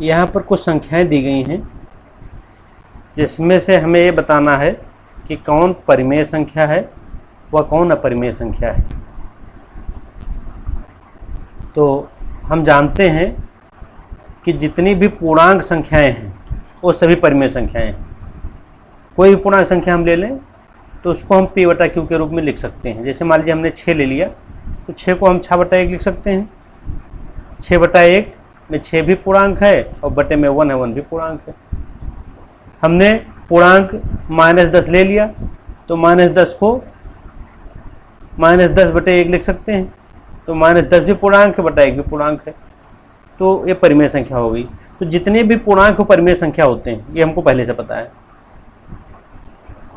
यहाँ पर कुछ संख्याएं दी गई हैं जिसमें से हमें ये बताना है कि कौन परिमेय संख्या है व कौन अपरिमेय संख्या है। तो हम जानते हैं कि जितनी भी पूर्णांक संख्याएं हैं वो सभी परिमेय संख्याएं हैं। कोई भी पूर्णांक संख्या हम ले लें तो उसको हम p/q के रूप में लिख सकते हैं। जैसे मान लीजिए हमने 6 ले लिया तो 6 को हम 6/1 लिख सकते हैं। 6/1 में 6 भी पूर्णांक है और बटे में 1 है, 1 भी पूर्णांक है। हमने पूर्णांक -10 ले लिया तो -10 को -10/1 लिख सकते हैं। तो -10 भी पूर्णांक है, बटा 1 भी पूर्णांक है। तो ये परिमेय संख्या हो गई। तो जितने भी पूर्णांक परिमेय संख्या होते हैं ये हमको पहले से पता है।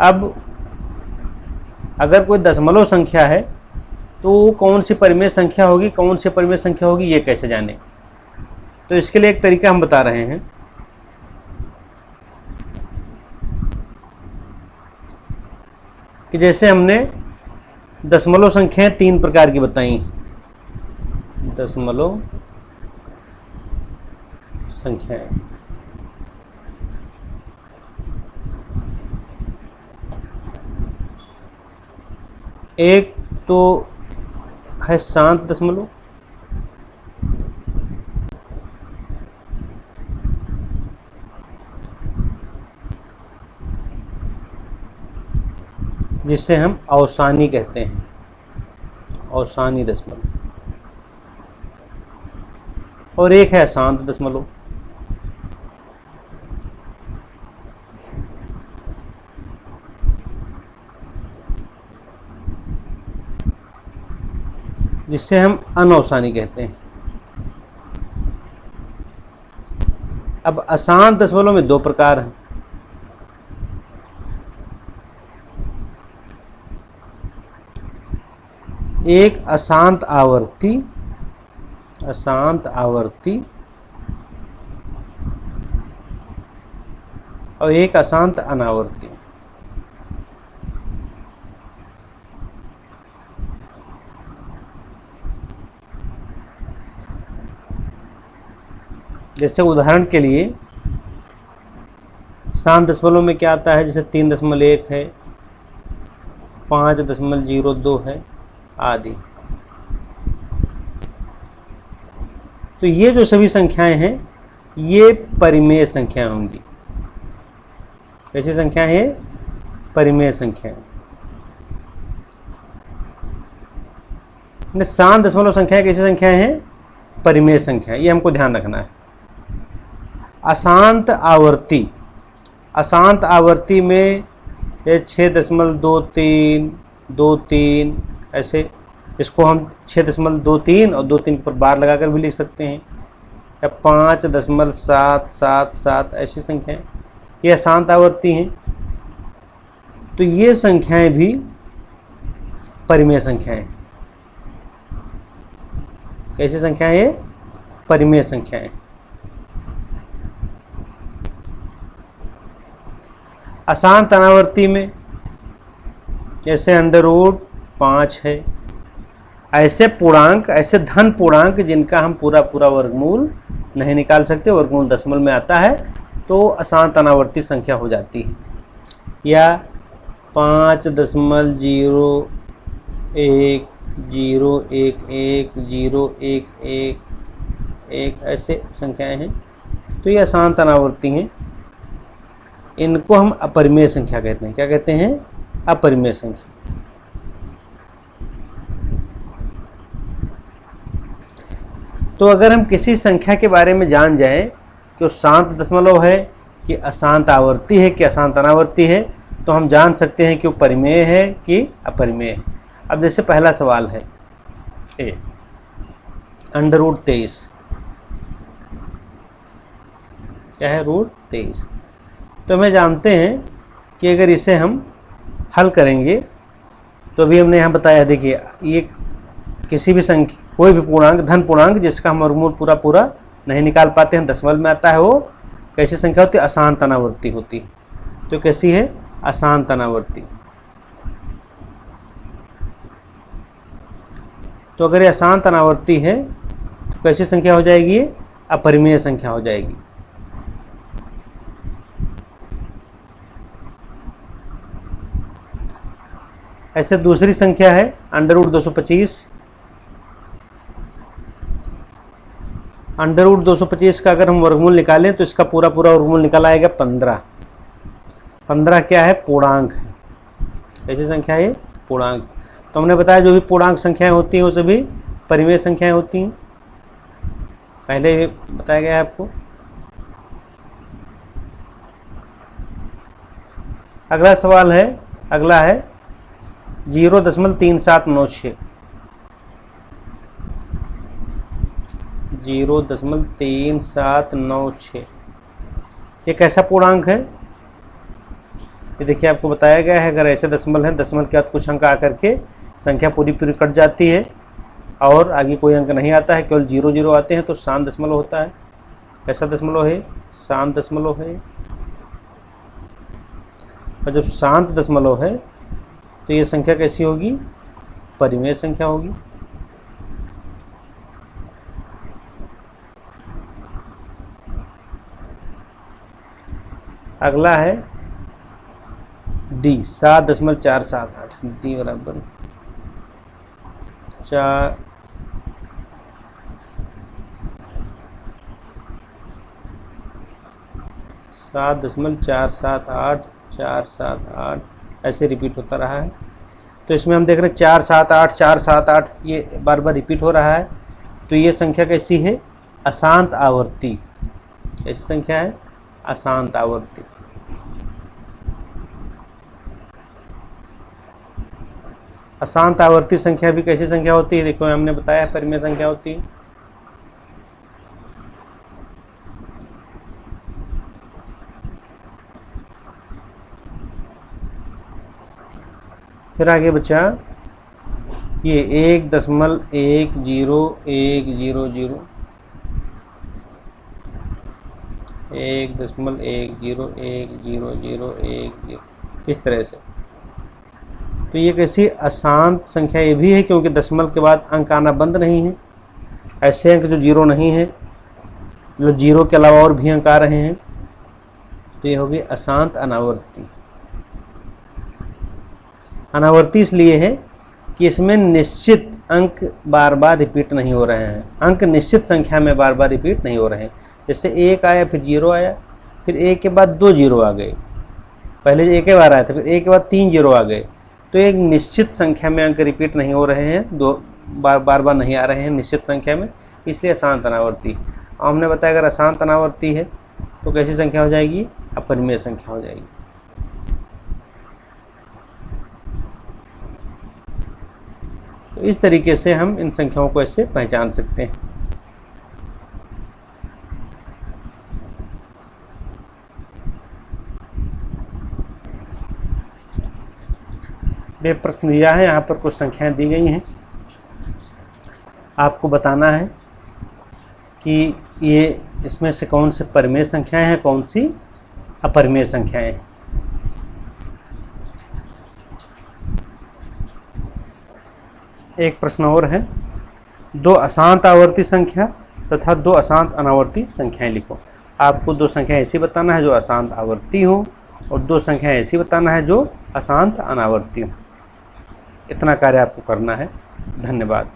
अब अगर कोई दशमलव संख्या है तो कौन सी परिमेय संख्या होगी, कौन सी परिमेय संख्या होगी, ये कैसे जाने। तो इसके लिए एक तरीका हम बता रहे हैं कि जैसे हमने दशमलव संख्याएं 3 प्रकार की बताई। दशमलव संख्याएं एक तो है शांत दशमलव, जिसे हम अवसानी कहते हैं, अवसानी दशमलव। और एक है अशांत दशमलव। जिसे हम अनअवसानी कहते हैं। अब अशांत दशमलव में 2 प्रकार हैं। एक अशांत आवर्ती, अशांत आवर्ती, और एक अशांत अनावर्ती। जैसे उदाहरण के लिए शांत दशमलव में क्या आता है, जैसे 3.1 है, 5.02 है आदि। तो ये जो सभी संख्याएं हैं ये परिमेय संख्या होंगी। कैसी संख्याएं हैं? परिमेय संख्याएं। शांत दशमलव संख्याएं कैसी संख्याएं हैं? परिमेय संख्याएं। ये हमको ध्यान रखना है। अशांत आवर्ती, अशांत आवर्ती में 6.2323 ऐसे, इसको हम 6.23 और 2-3 पर बार लगाकर भी लिख सकते हैं, या 5.777 ऐसी संख्याएं, ये अशांत आवर्ती हैं। तो ये संख्याएं भी परिमेय संख्याएं हैं। कैसी संख्याएं हैं? परिमेय संख्याएं। अशांत अनावर्ती में जैसे √5 है, ऐसे पूर्णांक, ऐसे धन पूर्णांक जिनका हम पूरा वर्गमूल नहीं निकाल सकते, वर्गमूल दशमलव में आता है, तो अशांत अनावर्ती संख्या हो जाती है। या 5.0110111 ऐसे संख्याएं हैं, तो ये अशांत अनावर्ती हैं। इनको हम अपरिमेय संख्या कहते हैं। क्या कहते हैं? अपरिमेय संख्या। तो अगर हम किसी संख्या के बारे में जान जाएं कि वो शांत दशमलव है कि अशांत आवर्ती है कि अशांत अनावर्ती है, तो हम जान सकते हैं कि वो परिमेय है कि अपरिमेय है। अब जैसे पहला सवाल है √23, क्या है? √23। तो हमें जानते हैं कि अगर इसे हम हल करेंगे तो अभी हमने यहाँ बताया, देखिए ये किसी भी संख्या, कोई भी पूर्णांक, धन पूर्णांक जिसका हम वर्गमूल पूरा नहीं निकाल पाते हैं, दशमलव में आता है, वो कैसी संख्या होती है? अशांत अनावर्ती होती है। तो कैसी है? अशांत अनावर्ती। तो अगर ये अशांत अनावर्ती है तो कैसी संख्या हो जाएगी? ये अपरिमेय संख्या हो जाएगी। ऐसे दूसरी संख्या है √225। √225 का अगर हम वर्गमूल निकालें तो इसका पूरा पूरा वर्गमूल निकल आएगा 15। 15 क्या है? पूर्णांक है। ऐसी संख्या है पूर्णांक। तो हमने बताया जो भी पूर्णांक संख्याएं होती हैं वो सभी परिमेय संख्याएं होती हैं, पहले भी बताया गया है आपको। अगला सवाल है, अगला है 0.3796। 0.3796 ये कैसा पूर्णांक है? ये देखिए आपको बताया गया है, अगर ऐसे दशमल है, दशमल के बाद कुछ अंक आकर के संख्या पूरी पूरी कट जाती है और आगे कोई अंक नहीं आता है, केवल 0 0 आते हैं, तो शांत दशमलव होता है। कैसा दशमलव है? शांत दशमलव है। और जब शांत दशमलव है तो ये संख्या कैसी होगी? परिमेय संख्या होगी। अगला है डी 7.478। डी बराबर 7.478 ऐसे रिपीट होता रहा है। तो इसमें हम देख रहे हैं 478 ये बार बार रिपीट हो रहा है। तो ये संख्या कैसी है? अशांत आवर्ती। ऐसी संख्या है अशांत आवर्ती। अशांत आवर्ती संख्या भी कैसी संख्या होती है? देखो हमने बताया परिमेय संख्या होती है। फिर आगे बचा ये 1.10100 1.1010010 इस तरह से। तो ये कैसी अशांत संख्या ये भी है, क्योंकि दशमलव के बाद अंक आना बंद नहीं है। ऐसे अंक जो 0 नहीं है, मतलब 0 के अलावा और भी अंक आ रहे हैं, तो ये होगी अशांत अनावर्ती। अनावर्ती इसलिए है कि इसमें निश्चित अंक बार बार रिपीट नहीं हो रहे हैं, अंक निश्चित संख्या में बार बार रिपीट नहीं हो रहे हैं। जैसे 1 आया, फिर 0 आया, फिर 1 के बाद 2 0 आ गए, पहले 1 बार आया था, फिर 1 के बाद 3 0 आ गए। तो एक निश्चित संख्या में अंक रिपीट नहीं हो रहे हैं, दो बार नहीं आ रहे हैं निश्चित संख्या में, इसलिए अशांत अनावर्ती। और हमने बताया अगर अशांत अनावर्ती है तो कैसी संख्या हो जाएगी? अपरिमेय संख्या हो जाएगी। तो इस तरीके से हम इन संख्याओं को ऐसे पहचान सकते हैं। ये प्रश्न दिया है, यहाँ पर कुछ संख्याएं दी गई हैं, आपको बताना है कि ये इसमें से कौन से परिमेय संख्याएं हैं, कौन सी अपरिमेय संख्याएं हैं। एक प्रश्न और है, 2 अशांत आवर्ती संख्या तथा 2 अशांत अनावर्ती संख्याएं लिखो। आपको 2 संख्याएं ऐसी बताना है जो अशांत आवर्ती हो और 2 संख्याएं ऐसी बताना है जो अशांत अनावर्ती हो। इतना कार्य आपको करना है। धन्यवाद।